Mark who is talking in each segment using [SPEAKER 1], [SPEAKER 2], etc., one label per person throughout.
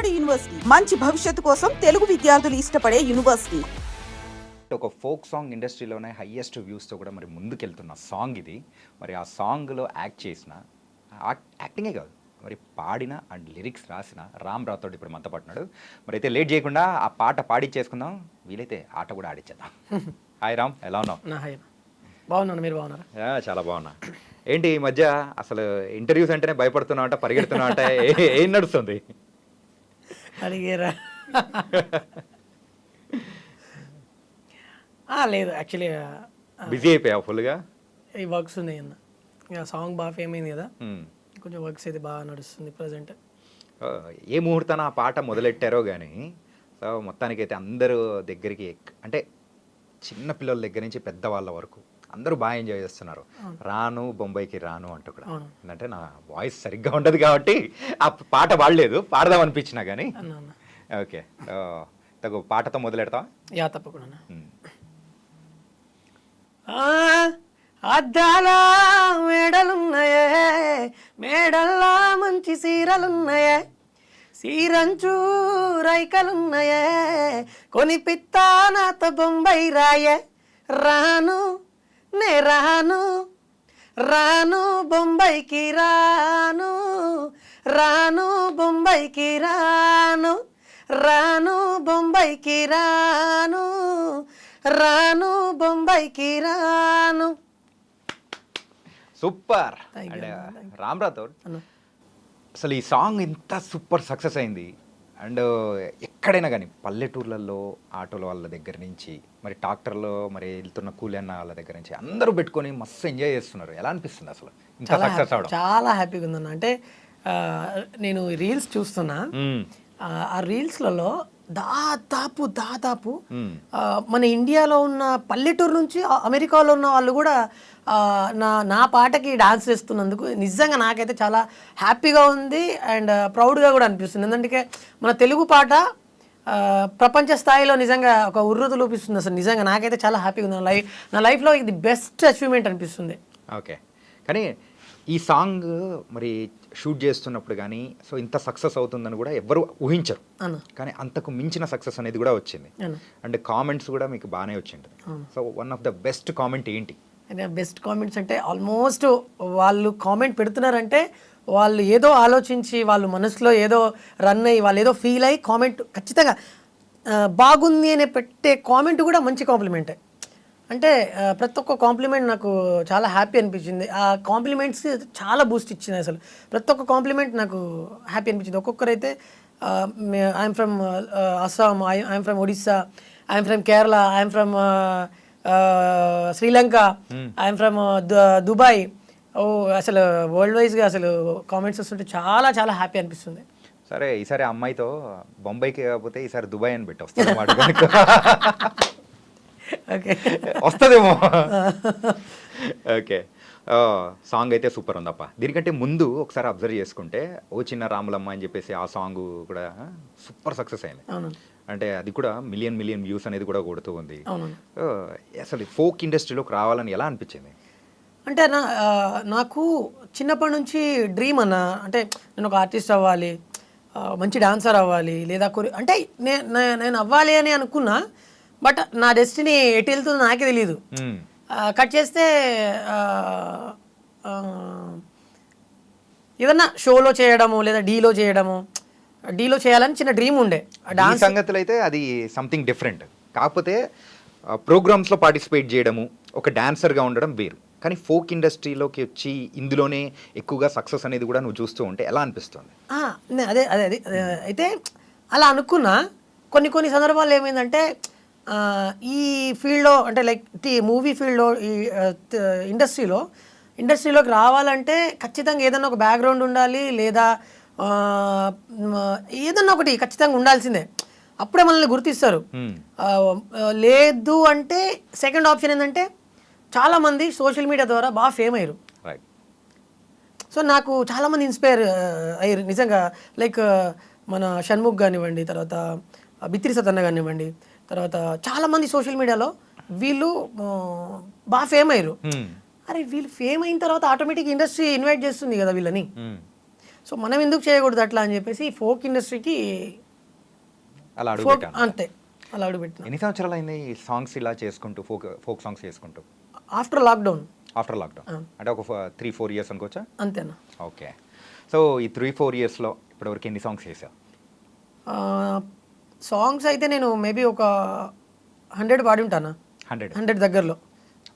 [SPEAKER 1] రామోజీఫిల్డ్ university మంచి భవిష్యత్తు కోసం తెలుగు విద్యార్థులు ఇష్టపడే యూనివర్సిటీ.
[SPEAKER 2] ఒక ఫోక్ సాంగ్ ఇండస్ట్రీలోనే హైయెస్ట్ వ్యూస్తో కూడా మరి ముందుకెళ్తున్న సాంగ్ ఇది. మరి ఆ సాంగ్లో యాక్ట్ చేసిన యాక్టింగే కాదు, మరి పాడిన అండ్ లిరిక్స్ రాసిన రామ్ రాథోడ్ ఇప్పుడు మనతో పట్టున్నాడు. మరి అయితే లేట్ చేయకుండా ఆ పాట పాడిచ్చేసుకుందాం, వీలైతే ఆట కూడా ఆడిచ్చేద్దాం. హాయ్ రామ్, ఎలా ఉన్నావు?
[SPEAKER 3] బాగున్నాను, మీరు బాగున్నారా?
[SPEAKER 2] చాలా బాగున్నా. ఏంటి ఈ మధ్య అసలు ఇంటర్వ్యూస్ అంటేనే భయపడుతున్నావు అంట, పరిగెడుతున్నావు అంట, ఏం నడుస్తుంది?
[SPEAKER 3] అడిగారా? లేదు, యాక్చువల్లీ
[SPEAKER 2] బిజీ అయిపోయావు ఫుల్గా?
[SPEAKER 3] ఈ వర్క్స్ ఉన్నాయి అన్న, ఇక సాంగ్ బాగా ఫేమ్ అయింది కదా, కొంచెం వర్క్స్ అయితే బాగా నడుస్తుంది ప్రజెంట్.
[SPEAKER 2] ఏ ముహూర్తాన ఆ పాట మొదలెట్టారో కానీ సో మొత్తానికైతే అందరూ దగ్గరికి అంటే చిన్న పిల్లల దగ్గర నుంచి పెద్దవాళ్ళ వరకు అందరూ బాగా ఎంజాయ్ చేస్తున్నారు. రాను బొంబాయికి రాను అంటూ కూడా. ఎందుకంటే నా వాయిస్ సరిగ్గా ఉండదు కాబట్టి ఆ పాట పాడలేదు, పాడదాం అనిపించినా కానీ. ఓకే, తగు పాటతో మొదలెడతావా?
[SPEAKER 3] యా, తప్పకుండా. అద్దాల మేడలున్నాయే, మేడల్లా మంచి సీరలున్నాయే, సీరంచు రైకలున్నాయే, కొనిపిత్తా నాతో బొంబాయి రాయే, రాను నే రాను, రాను బొంబాయికి రాను, రాను బొంబాయికి రాను, రాను బొంబాయికి రాను, రాను బొంబాయికి రాను.
[SPEAKER 2] సూపర్. అండ్ రామ్ రాథోడ్, అసలు ఈ సాంగ్ ఇంత సూపర్ సక్సెస్ అయింది. అండ్ ఎక్కడైనా కానీ పల్లెటూర్లలో ఆటోల వాళ్ళ దగ్గర నుంచి మరి ట్రాక్టర్లో మరి వెళ్తున్న కూలి అన్న వాళ్ళ దగ్గర నుంచి అందరూ పెట్టుకొని మస్తు ఎంజాయ్ చేస్తున్నారు. ఎలా అనిపిస్తుంది అసలు ఇంత సక్సెస్ అవడం?
[SPEAKER 3] చాలా హ్యాపీగా ఉందన్న. అంటే నేను రీల్స్ చూస్తున్నా, ఆ రీల్స్లలో దాదాపు మన ఇండియాలో ఉన్న పల్లెటూరు నుంచి అమెరికాలో ఉన్న వాళ్ళు కూడా నా పాటకి డాన్స్ చేస్తున్నందుకు నిజంగా నాకైతే చాలా హ్యాపీగా ఉంది అండ్ ప్రౌడ్గా కూడా అనిపిస్తుంది. ఎందుకంటే మన తెలుగు పాట ప్రపంచ స్థాయిలో నిజంగా ఒక ఉర్రూతు లోపిస్తుంది. అసలు నిజంగా నాకైతే చాలా హ్యాపీగా ఉంది. నా లైఫ్లో ఇది బెస్ట్ అచీవ్మెంట్ అనిపిస్తుంది.
[SPEAKER 2] ఓకే, కానీ ఈ సాంగ్ మరి షూట్ చేస్తున్నప్పుడు కానీ సో ఇంత సక్సెస్ అవుతుందని కూడా ఎవరు ఊహించరు, కానీ అంతకు మించిన సక్సెస్ అనేది కూడా వచ్చింది. అండ్ కామెంట్స్ కూడా మీకు బాగానే వచ్చింది. So one of the best comment ఏంటి?
[SPEAKER 3] బెస్ట్ కామెంట్స్ అంటే ఆల్మోస్ట్ వాళ్ళు కామెంట్ పెడుతున్నారంటే వాళ్ళు ఏదో ఆలోచించి వాళ్ళు మనసులో ఏదో రన్ అయ్యి వాళ్ళు ఏదో ఫీల్ అయ్యి కామెంట్ ఖచ్చితంగా బాగుంది అని పెట్టే కామెంట్ కూడా మంచి కాంప్లిమెంటే. అంటే ప్రతి ఒక్క కాంప్లిమెంట్ నాకు చాలా హ్యాపీ అనిపించింది. ఆ కాంప్లిమెంట్స్ చాలా బూస్ట్ ఇచ్చింది. అసలు ప్రతి ఒక్క కాంప్లిమెంట్ నాకు హ్యాపీ అనిపించింది. ఒక్కొక్కరైతే I'm from Assam, I'm from Odisha, I'm from Kerala, I'm from Sri Lanka, I'm from Dubai. అసలు వరల్డ్ వైజ్గా అసలు కామెంట్స్ వస్తుంటే చాలా చాలా హ్యాపీ అనిపిస్తుంది.
[SPEAKER 2] సరే, ఈసారి అమ్మాయితో బొంబాయికి కాకపోతే ఈసారి దుబాయ్ అని పెట్టి వస్తుంది వస్తుందేమో. ఓకే, సాంగ్ అయితే సూపర్ ఉందప్ప. దీనికంటే ముందు ఒకసారి అబ్జర్వ్ చేసుకుంటే ఓ చిన్న రాములమ్మ అని చెప్పేసి ఆ సాంగ్ కూడా సూపర్ సక్సెస్ అయింది. అంటే అది కూడా మిలియన్ వ్యూస్ అనేది కూడా కొడుతూ ఉంది. అసలు ఫోక్ ఇండస్ట్రీలోకి రావాలని ఎలా అనిపించింది?
[SPEAKER 3] అంటే నాకు చిన్నప్పటి నుంచి డ్రీమ్ అన్న, అంటే నేను ఒక ఆర్టిస్ట్ అవ్వాలి, మంచి డాన్సర్ అవ్వాలి, లేదా అంటే నేను అవ్వాలి అని అనుకున్నా. బట్ నా డెస్టినీ ఎటు వెళ్తుందో నాకే తెలియదు. కట్ చేస్తే ఏదన్నా షోలో చేయడము లేదా డీలో చేయాలని చిన్న డ్రీమ్ ఉండే.
[SPEAKER 2] డాన్స్ సంగతులు అయితే అది సంథింగ్ డిఫరెంట్. కాకపోతే ప్రోగ్రామ్స్లో పార్టిసిపేట్ చేయడము, ఒక డాన్సర్గా ఉండడం వేరు. కానీ ఫోక్ ఇండస్ట్రీలోకి వచ్చి ఇందులోనే ఎక్కువగా సక్సెస్ అనేది కూడా నువ్వు చూస్తూ ఉంటే ఎలా అనిపిస్తుంది?
[SPEAKER 3] అదే అయితే అలా అనుకున్నా. కొన్ని సందర్భాల్లో ఏమైందంటే ఈ ఫీల్డ్లో అంటే లైక్ మూవీ ఫీల్డ్లో ఈ ఇండస్ట్రీలోకి రావాలంటే ఖచ్చితంగా ఏదన్నా ఒక బ్యాక్గ్రౌండ్ ఉండాలి, లేదా ఏదన్నా ఒకటి ఖచ్చితంగా ఉండాల్సిందే. అప్పుడే మనల్ని గుర్తిస్తారు. లేదు అంటే సెకండ్ ఆప్షన్ ఏంటంటే చాలామంది సోషల్ మీడియా ద్వారా బాగా ఫేమ్ అయ్యారు. సో నాకు చాలామంది ఇన్స్పైర్ అయ్యారు నిజంగా. లైక్ మన షణ్ముఖ్ కానివ్వండి, తర్వాత బిత్రి సతన్న కానివ్వండి, తర్వాత చాలామంది సోషల్ మీడియాలో వీళ్ళు బాగా ఫేమ్ అయ్యారు. అరే వీళ్ళు ఫేమ్ అయిన తర్వాత ఆటోమేటిక్ ఇండస్ట్రీ ఇన్వైట్ చేస్తుంది కదా వీళ్ళని. సో మనం ఎందుకు చేయకూడదు అట్లా అని చెప్పేసి ఫోక్ ఇండస్ట్రీకి
[SPEAKER 2] అలా అడుగు
[SPEAKER 3] ఫోక్
[SPEAKER 2] పెట్టాను.
[SPEAKER 3] అంతే అలా అడుగుపెట్టిన.
[SPEAKER 2] ఎన్ని సంవత్సరాలు అయింది ఈ సాంగ్స్ ఇలా చేసుకుంటూ ఫోక్ సాంగ్స్ చేసుకుంటూ?
[SPEAKER 3] ఆఫ్టర్ లాక్డౌన్
[SPEAKER 2] ఆఫ్టర్ లాక్డౌన్ అంటే ఒక 3-4 ఇయర్స్ అనుకోవచ్చా?
[SPEAKER 3] అంతేనా.
[SPEAKER 2] ఓకే. సో ఈ 3-4 ఇయర్స్లో ఇప్పటివరకు ఎన్ని సాంగ్స్ చేసావు?
[SPEAKER 3] సాంగ్స్ అయితే నేను మేబీ ఒక 100 పాడి ఉంటానా, 100 దగ్గరలో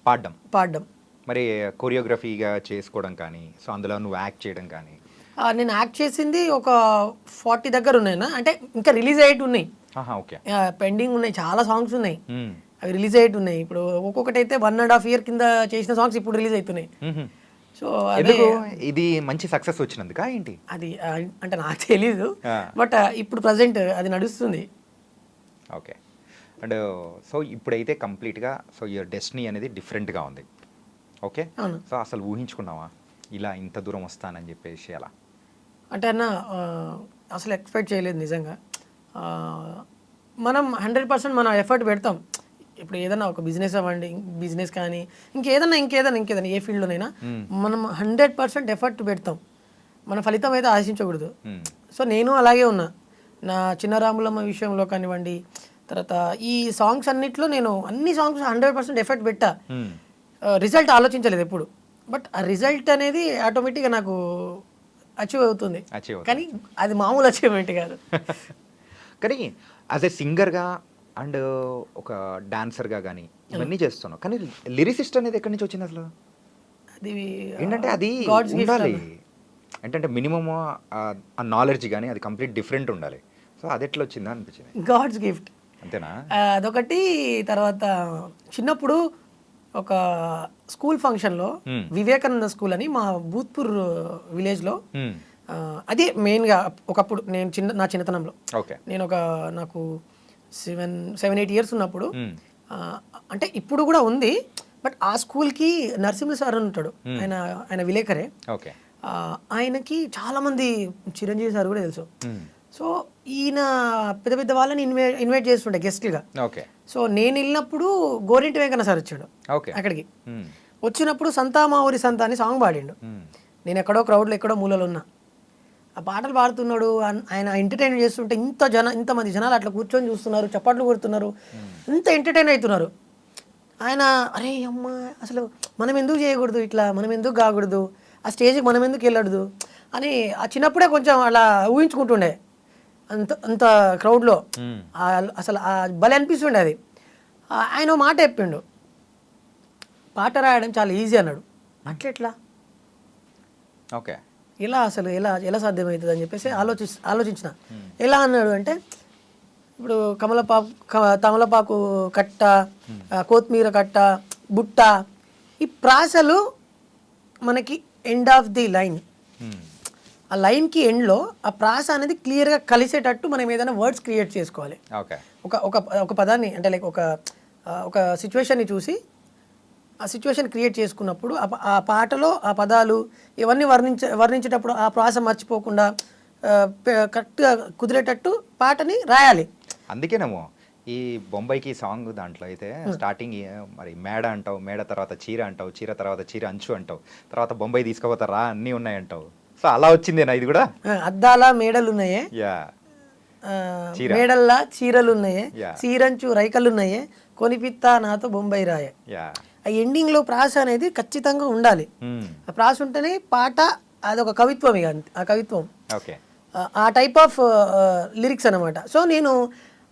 [SPEAKER 3] పాడడం.
[SPEAKER 2] మరి కొరియోగ్రఫీగా చేసుకోవడం కానీ, సో అందులో నువ్వు యాక్ట్ చేయడం కానీ?
[SPEAKER 3] నేను యాక్ట్ చేసింది ఒక 40 దగ్గర ఉన్నాయినా, అంటే ఇంకా రిలీజ్ అయ్యేటి ఉన్నాయి,
[SPEAKER 2] ఓకే,
[SPEAKER 3] పెండింగ్ ఉన్నాయి, చాలా సాంగ్స్ ఉన్నాయి అవి రిలీజ్ అయ్యేటి ఉన్నాయి. ఇప్పుడు ఒక్కొక్కటి అయితే 1.5 year కింద చేసిన సాంగ్స్ ఇప్పుడు రిలీజ్ అవుతున్నాయి. సో అదే
[SPEAKER 2] ఇది మంచి సక్సెస్ వచ్చినందుక ఏంటి
[SPEAKER 3] అది అంటే నాకు తెలీదు, బట్ ఇప్పుడు ప్రజెంట్ అది నడుస్తుంది.
[SPEAKER 2] ఓకే. అండ్ సో ఇప్పుడైతే కంప్లీట్గా సో యువర్ డెస్టినీ అనేది డిఫరెంట్గా ఉంది. ఓకే. సో అసలు ఊహించుకున్నావా ఇలా ఇంత దూరం వస్తానని చెప్పేసి? అలా
[SPEAKER 3] అంటే అన్న అసలు ఎక్స్పెక్ట్ చేయలేదు నిజంగా. మనం 100% మనం ఎఫర్ట్ పెడతాం. ఇప్పుడు ఏదైనా ఒక బిజినెస్ అవ్వండి, బిజినెస్ కానీ ఇంకేదైనా ఏ ఫీల్డ్లోనైనా మనం 100% ఎఫర్ట్ పెడతాం. మన ఫలితం అయితే ఆశించకూడదు. సో నేను అలాగే ఉన్నా. నా చిన్న రాములమ్మ విషయంలో కానివ్వండి, తర్వాత ఈ సాంగ్స్ అన్నిట్లో నేను అన్ని సాంగ్స్ 100% ఎఫర్ట్ పెట్టా. రిజల్ట్ ఆలోచించలేదు ఎప్పుడు, బట్ ఆ రిజల్ట్ అనేది ఆటోమేటిక్గా నాకు అచీవ్ అవుతుంది. కానీ అది మామూలు అచీవ్మెంట్ కాదు.
[SPEAKER 2] కానీ యాజ్ ఎ సింగర్గా అండ్ ఒక డాన్సర్గా కానీ ఇవన్నీ చేస్తున్నావు, కానీ లిరిసిస్ట్ అనేది ఎక్కడి నుంచి వచ్చింది అసలు?
[SPEAKER 3] అది
[SPEAKER 2] ఏంటంటే అది ఉండాలి, ఏంటంటే మినిమమ్ ఆ నాలెడ్జ్ కానీ అది కంప్లీట్ డిఫరెంట్ ఉండాలి. సో అది ఎట్లా వచ్చిందా అనిపించింది?
[SPEAKER 3] గాడ్స్ గిఫ్ట్
[SPEAKER 2] అంతేనా?
[SPEAKER 3] అదొకటి. తర్వాత చిన్నప్పుడు ఒక స్కూల్ ఫంక్షన్లో వివేకానంద స్కూల్ అని మా భూత్పూర్ విలేజ్లో, అదే మెయిన్గా ఒకప్పుడు నేను నా చిన్నతనంలో, నేను నాకు 7-8 years ఉన్నప్పుడు, అంటే ఇప్పుడు కూడా ఉంది, బట్ ఆ స్కూల్కి నరసింహ సార్ అని ఉంటాడు, ఆయన విలేకరే. ఆయనకి చాలామంది, చిరంజీవి సార్ కూడా తెలుసు. సో ఈయన పెద్ద పెద్ద వాళ్ళని ఇన్వైట్ చేస్తుండే గెస్ట్లుగా. సో నేను వెళ్ళినప్పుడు గోరింటి వెంకన్న సార్ వచ్చాడు అక్కడికి. వచ్చినప్పుడు సంతా మా ఊరి సంతా అని సాంగ్ పాడిండు. నేను ఎక్కడో క్రౌడ్లో ఎక్కడో మూలలో ఉన్నా, ఆ పాటలు పాడుతున్నాడు. ఆయన ఎంటర్టైన్ చేస్తుంటే ఇంతమంది జనాలు అట్లా కూర్చొని చూస్తున్నారు, చప్పట్లు కొడుతున్నారు, ఇంత ఎంటర్టైన్ అవుతున్నారు. ఆయన అరే అమ్మ అసలు మనం ఎందుకు చేయకూడదు, ఇట్లా మనం ఎందుకు కాకూడదు, ఆ స్టేజ్కి మనం ఎందుకు వెళ్ళకూడదు అని ఆ చిన్నప్పుడే కొంచెం అలా ఊహించుకుంటుండే. అంత క్రౌడ్లో అసలు భలే అనిపిస్తుండే అది. ఆయన మాట చెప్పిండు, పాట రాయడం చాలా ఈజీ అన్నాడు. అట్లెట్లా,
[SPEAKER 2] ఓకే,
[SPEAKER 3] ఎలా అసలు ఎలా సాధ్యమవుతుంది అని చెప్పేసి ఆలోచించిన. ఎలా అన్నాడు అంటే, ఇప్పుడు తమలపాకు కట్ట, కొత్తిమీర కట్ట, బుట్ట, ఈ ప్రాసలు మనకి ఎండ్ ఆఫ్ ది లైన్, ఆ లైన్కి ఎండ్లో ఆ ప్రాస అనేది క్లియర్గా కలిసేటట్టు మనం ఏదైనా వర్డ్స్ క్రియేట్ చేసుకోవాలి. ఒక పదాన్ని అంటే లైక్ ఒక సిచ్యువేషన్ని చూసి ఆ సిచ్యువేషన్ క్రియేట్ చేసుకున్నప్పుడు ఆ పాటలో ఆ పదాలు ఇవన్నీ వర్ణించేటప్పుడు ఆ ప్రాస మర్చిపోకుండా కరెక్ట్గా కుదిరేటట్టు పాటని రాయాలి.
[SPEAKER 2] అందుకేనేమో ఈ బొంబాయికి సాంగ్ దాంట్లో అయితే స్టార్టింగ్ మరి మేడ అంటావు, మేడ తర్వాత చీర అంటావు, చీర తర్వాత చీర అంచు అంటావు, తర్వాత బొంబాయి తీసుకుపోతారా అన్నీ ఉన్నాయి అంటావు. సో అలా వచ్చిందేనా ఇది కూడా?
[SPEAKER 3] అద్దాల మేడలు ఉన్నాయే, మేడల్లా చీరలు ఉన్నాయే, చీరంచు రైకలు ఉన్నాయే, కొనిపిత్తా నాతో బొంబాయి రాయే. ఆ ఎండింగ్ లో ప్రాస అనేది ఖచ్చితంగా ఉండాలి. ఆ ప్రాస ఉంటేనే పాట అదొక కవిత్వం. ఇక ఆ కవిత్వం ఆ టైప్ ఆఫ్ లిరిక్స్ అనమాట. సో నేను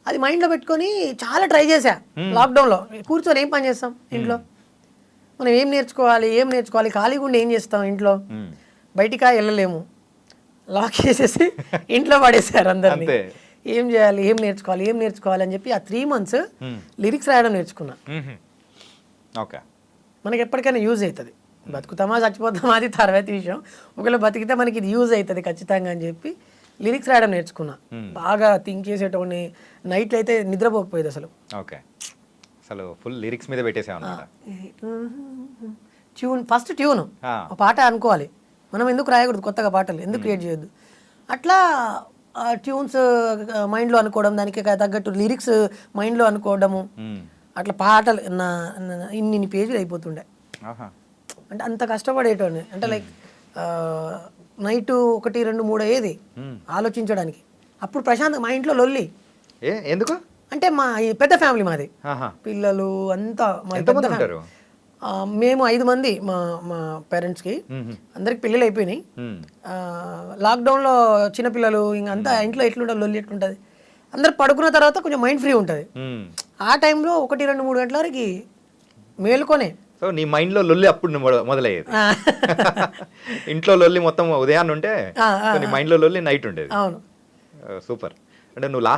[SPEAKER 3] అది మైండ్లో పెట్టుకొని చాలా ట్రై చేశా. లాక్డౌన్లో కూర్చొని ఏం పని చేస్తాం ఇంట్లో, మనం ఏం నేర్చుకోవాలి, ఖాళీగా ఉండి ఏం చేస్తాం ఇంట్లో, బయటికి వెళ్ళలేము, లాక్ చేసేసి ఇంట్లో పడేసారు అందరినీ. ఏం చేయాలి, ఏం నేర్చుకోవాలి అని చెప్పి ఆ 3 months లిరిక్స్ రాయడం నేర్చుకున్నా. మనకి ఎప్పటికైనా యూజ్ అవుతుంది. బతుకుతామా చచ్చిపోతామా అది తర్వాత విషయం, ఒకవేళ బతికితే మనకి ఇది యూజ్ అవుతుంది ఖచ్చితంగా అని చెప్పి లిరిక్స్ రాయడం నేర్చుకున్నా. బాగా థింక్ చేసేటోని, నైట్లో అయితే నిద్రపోకపోయేది అసలు.
[SPEAKER 2] అసలు ఫుల్ లిరిక్స్ మీద పెట్టేసాను.
[SPEAKER 3] ఫస్ట్ ట్యూన్ పాట అనుకోవాలి, మనం ఎందుకు రాయకూడదు కొత్తగా పాటలు, ఎందుకు క్రియేట్ చేయొద్దు. అట్లా ట్యూన్స్ మైండ్లో అనుకోవడం, దానికి తగ్గట్టు లిరిక్స్ మైండ్లో అనుకోవడము, అట్లా పాటలు ఇన్ని పేజీలు అయిపోతుండే. అంటే అంత కష్టపడేటోని, అంటే లైక్ నైట్ 1, 2, 3 అయ్యేది ఆలోచించడానికి. అప్పుడు ప్రశాంత్ మా ఇంట్లో లొల్లి.
[SPEAKER 2] ఎందుకు?
[SPEAKER 3] అంటే మా ఈ పెద్ద ఫ్యామిలీ మాది,
[SPEAKER 2] ఆహా.
[SPEAKER 3] పిల్లలు అంతా మా పెద్ద
[SPEAKER 2] ఎంతమంది
[SPEAKER 3] ఫ్యామిలీ.
[SPEAKER 2] ఉంటారు?
[SPEAKER 3] మేము 5 మంది మా పేరెంట్స్కి, అందరికి పెళ్ళిళ్ళు అయిపోయినాయి. లాక్డౌన్లో చిన్నపిల్లలు ఇంక అంతా ఇంట్లో ఎట్లుంటుంది, లొల్లి ఎట్లుంటుంది. అందరు పడుకున్న తర్వాత కొంచెం మైండ్ ఫ్రీ ఉంటుంది. ఆ టైంలో 1, 2, 3 గంటల వరకు మేలుకొనే.
[SPEAKER 2] సో నీ మైండ్లో లొల్లి అప్పుడు మొదలయ్యేది. ఇంట్లో లొల్లి మొత్తం ఉదయాన్నే ఉంటే నీ మైండ్లో లొల్లి నైట్ ఉండేది.
[SPEAKER 3] అవును.
[SPEAKER 2] సూపర్. అంటే నువ్వు లాస్ట్